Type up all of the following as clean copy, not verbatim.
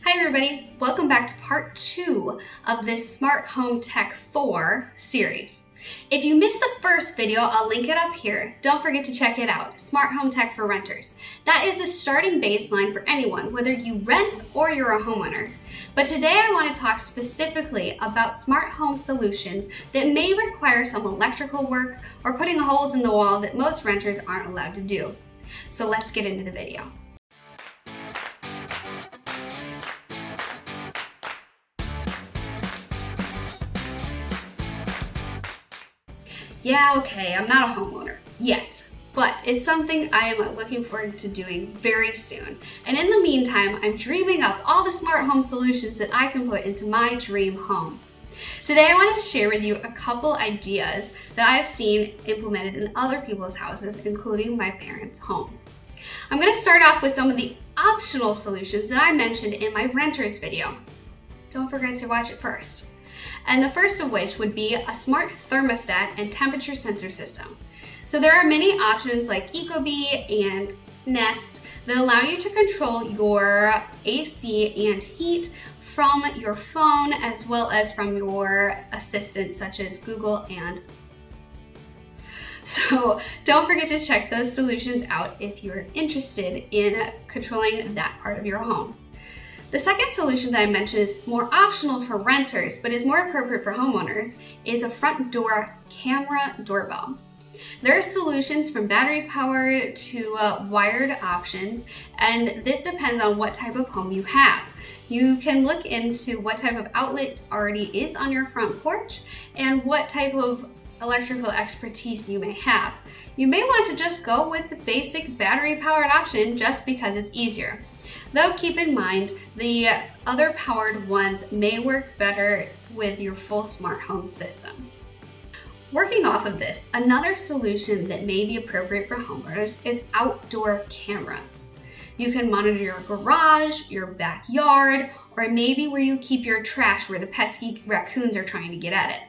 Hi everybody, welcome back to part 2 of this Smart Home Tech 4 series. If you missed the first video, I'll link it up here. Don't forget to check it out, Smart Home Tech for Renters. That is the starting baseline for anyone, whether you rent or you're a homeowner. But today I want to talk specifically about smart home solutions that may require some electrical work or putting holes in the wall that most renters aren't allowed to do. So let's get into the video. Yeah, okay, I'm not a homeowner yet, but it's something I am looking forward to doing very soon. And in the meantime, I'm dreaming up all the smart home solutions that I can put into my dream home. Today, I wanted to share with you a couple ideas that I've seen implemented in other people's houses, including my parents' home. I'm going to start off with some of the optional solutions that I mentioned in my renters video. Don't forget to watch it first. And the first of which would be a smart thermostat and temperature sensor system. So there are many options like Ecobee and Nest that allow you to control your AC and heat from your phone as well as from your assistant such as Google and So don't forget to check those solutions out if you're interested in controlling that part of your home. The second solution that I mentioned is more optional for renters, but is more appropriate for homeowners, is a front door camera doorbell. There are solutions from battery powered to wired options, and this depends on what type of home you have. You can look into what type of outlet already is on your front porch and what type of electrical expertise you may have. You may want to just go with the basic battery powered option just because it's easier. Though keep in mind, the other powered ones may work better with your full smart home system. Working off of this, another solution that may be appropriate for homeowners is outdoor cameras. You can monitor your garage, your backyard, or maybe where you keep your trash where the pesky raccoons are trying to get at it.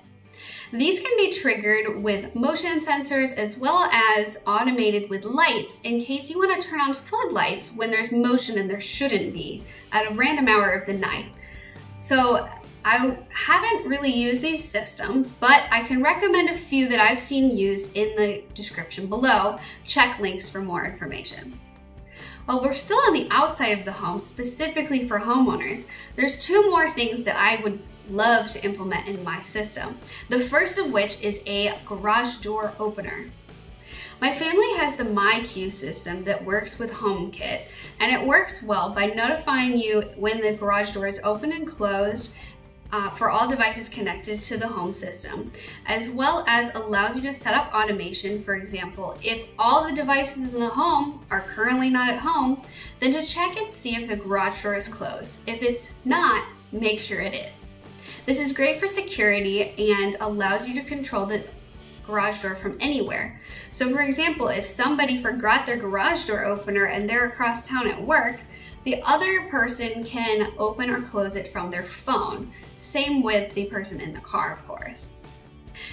These can be triggered with motion sensors as well as automated with lights in case you want to turn on floodlights when there's motion and there shouldn't be at a random hour of the night. So I haven't really used these systems, but I can recommend a few that I've seen used in the description below. Check links for more information. While we're still on the outside of the home, specifically for homeowners, there's two more things that I would love to implement in my system. The first of which is a garage door opener. My family has the MyQ system that works with HomeKit, and it works well by notifying you when the garage door is open and closed for all devices connected to the home system, as well as allows you to set up automation. For example, if all the devices in the home are currently not at home, then to check and see if the garage door is closed. If it's not, make sure it is. This is great for security and allows you to control the garage door from anywhere. So for example, if somebody forgot their garage door opener and they're across town at work, the other person can open or close it from their phone. Same with the person in the car, of course.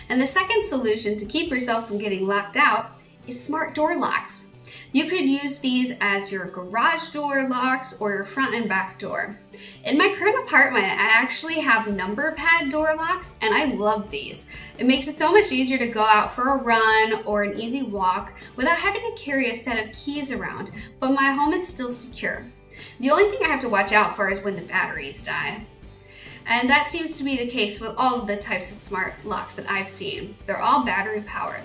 And the second solution to keep yourself from getting locked out is smart door locks. You could use these as your garage door locks or your front and back door. In my current apartment, I actually have number pad door locks, and I love these. It makes it so much easier to go out for a run or an easy walk without having to carry a set of keys around, but my home is still secure. The only thing I have to watch out for is when the batteries die. And that seems to be the case with all of the types of smart locks that I've seen. They're all battery powered.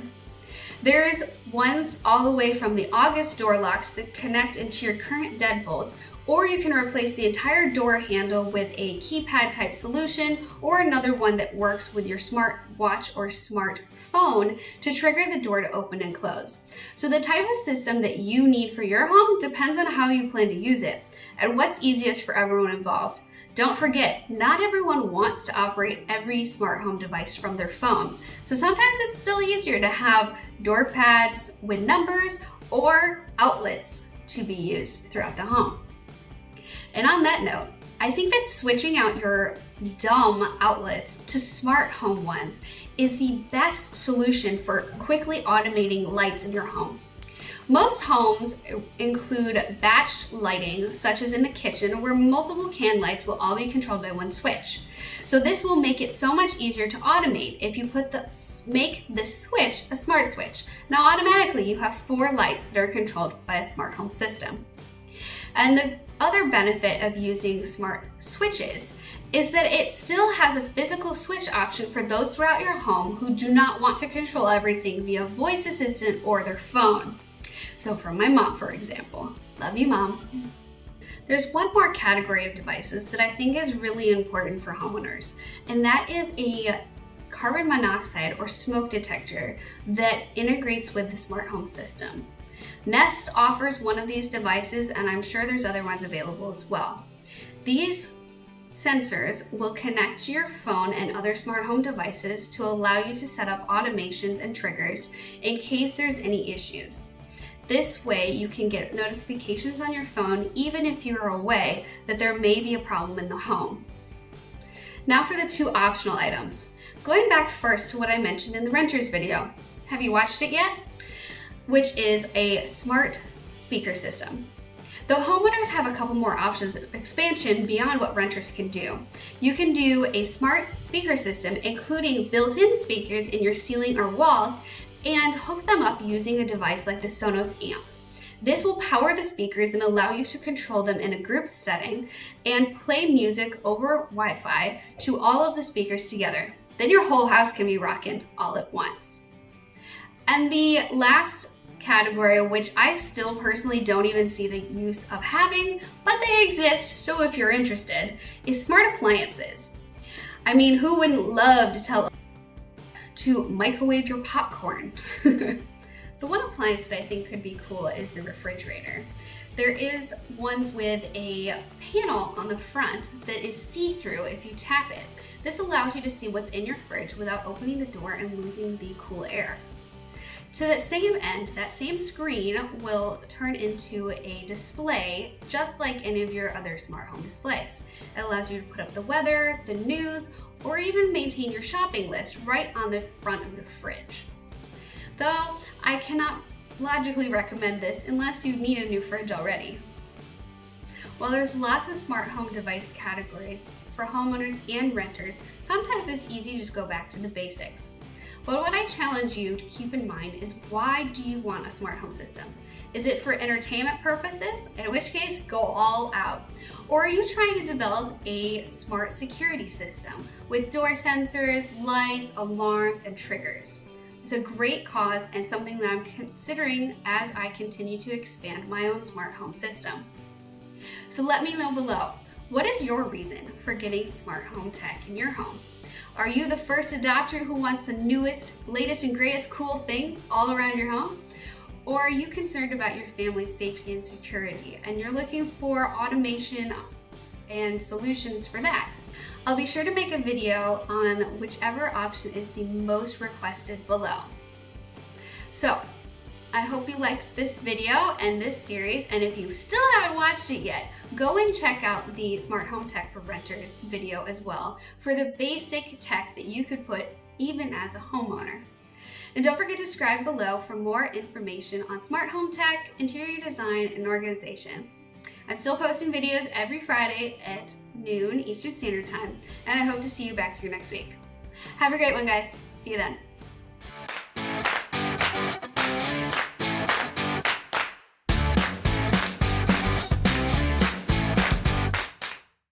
There's ones all the way from the August door locks that connect into your current deadbolts, or you can replace the entire door handle with a keypad type solution or another one that works with your smart watch or smart phone to trigger the door to open and close. So the type of system that you need for your home depends on how you plan to use it and what's easiest for everyone involved. Don't forget, not everyone wants to operate every smart home device from their phone. So sometimes it's still easier to have door pads with numbers or outlets to be used throughout the home. And on that note, I think that switching out your dumb outlets to smart home ones is the best solution for quickly automating lights in your home. Most homes include batched lighting, such as in the kitchen, where multiple can lights will all be controlled by one switch. So this will make it so much easier to automate if you make the switch a smart switch. Now automatically you have 4 lights that are controlled by a smart home system. And the other benefit of using smart switches is that it still has a physical switch option for those throughout your home who do not want to control everything via voice assistant or their phone. So for my mom, for example. Love you, Mom. There's one more category of devices that I think is really important for homeowners, and that is a carbon monoxide or smoke detector that integrates with the smart home system. Nest offers one of these devices, and I'm sure there's other ones available as well. These sensors will connect to your phone and other smart home devices to allow you to set up automations and triggers in case there's any issues. This way you can get notifications on your phone even if you're away that there may be a problem in the home. Now for the 2 optional items. Going back first to what I mentioned in the renters video. Have you watched it yet? Which is a smart speaker system. Though homeowners have a couple more options of expansion beyond what renters can do. You can do a smart speaker system, including built-in speakers in your ceiling or walls, and hook them up using a device like the Sonos amp. This will power the speakers and allow you to control them in a group setting and play music over Wi-Fi to all of the speakers together. Then your whole house can be rocking all at once. And the last category, which I still personally don't even see the use of having, but they exist, so if you're interested, is smart appliances. I mean, who wouldn't love to tell to microwave your popcorn? The one appliance that I think could be cool is the refrigerator. There is ones with a panel on the front that is see-through if you tap it. This allows you to see what's in your fridge without opening the door and losing the cool air. To that same end, that same screen will turn into a display just like any of your other smart home displays. It allows you to put up the weather, the news, or even maintain your shopping list right on the front of your fridge. Though I cannot logically recommend this unless you need a new fridge already. While there's lots of smart home device categories for homeowners and renters, sometimes it's easy to just go back to the basics. But what I challenge you to keep in mind is, why do you want a smart home system? Is it for entertainment purposes? In which case, go all out. Or are you trying to develop a smart security system with door sensors, lights, alarms, and triggers? It's a great cause and something that I'm considering as I continue to expand my own smart home system. So let me know below, what is your reason for getting smart home tech in your home? Are you the first adopter who wants the newest, latest, and greatest cool things all around your home? Or are you concerned about your family's safety and security and you're looking for automation and solutions for that? I'll be sure to make a video on whichever option is the most requested below. So, I hope you liked this video and this series, and if you still haven't watched it yet, go and check out the Smart Home Tech for Renters video as well for the basic tech that you could put even as a homeowner. And don't forget to subscribe below for more information on smart home tech, interior design, and organization. I'm still posting videos every Friday at noon Eastern Standard Time, and I hope to see you back here next week. Have a great one, guys. See you then.